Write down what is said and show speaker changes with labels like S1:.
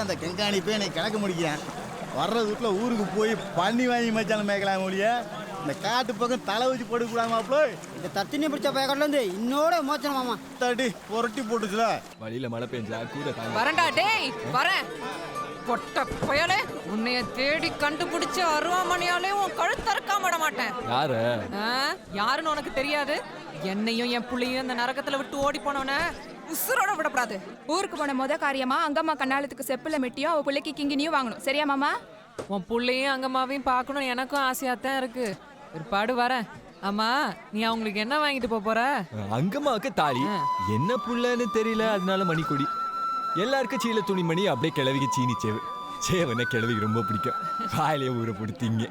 S1: அந்த கண்காணி போய் எனக்கு கணக்கு முடிக்கிறேன். வர்ற வீட்டுல ஊருக்கு போய் பண்ணி வாங்கி மச்சாலும் மேய்க்கலாம் மொழிய. இந்த காட்டு பக்கம் தலை வச்சு போட்டுக்கூடாமாப்ல.
S2: இந்த தத்தினி பிடிச்ச பேக்கட்ல இருந்து இன்னோட மோச்சனம் மாமா.
S1: தட்டி புரட்டி போட்டுச்சுல.
S3: வழியில மழை பெஞ்சா கூட தாங்க.
S4: வரண்டா டேய் வரேன். பொட்ட பயலே உன்னைய தேடி கண்டுபிடிச்சு அருவாமணியாலே உன் கழுத்தறுக்காம விட மாட்டேன்.
S3: யாரு?
S4: யாருன்னு உனக்கு தெரியாது. என்னையும் என் புள்ளையும் இந்த நரகத்துல விட்டு ஓடி போனவன உசுரோட விடப்படாது.
S5: ஊருக்கு போன முத காரியமா அங்கம்மா கண்ணாலத்துக்கு செப்புல மெட்டியும் அவ பிள்ளைக்கு கிங்கினியும் வாங்கணும். சரியா மாமா?
S4: உன் புள்ளையும் அங்கம்மாவையும் பார்க்கணும் எனக்கும் ஆசையாத்தான் இருக்கு. பிற்பாடு வரேன். ஆமா நீ அவங்களுக்கு என்ன வாங்கிட்டு போற?
S3: அங்கம்மாவுக்கு தாலி. என்ன புள்ளன்னு தெரியல, அதனால மணிக்கொடி. எல்லாருக்கும் சீல துணிமணி, அப்படியே கிளவிக்கு சீனி சேவு. சேவனை கிளவிக்கு ரொம்ப பிடிக்கும். வாயிலே ஊற பிடித்தீங்க.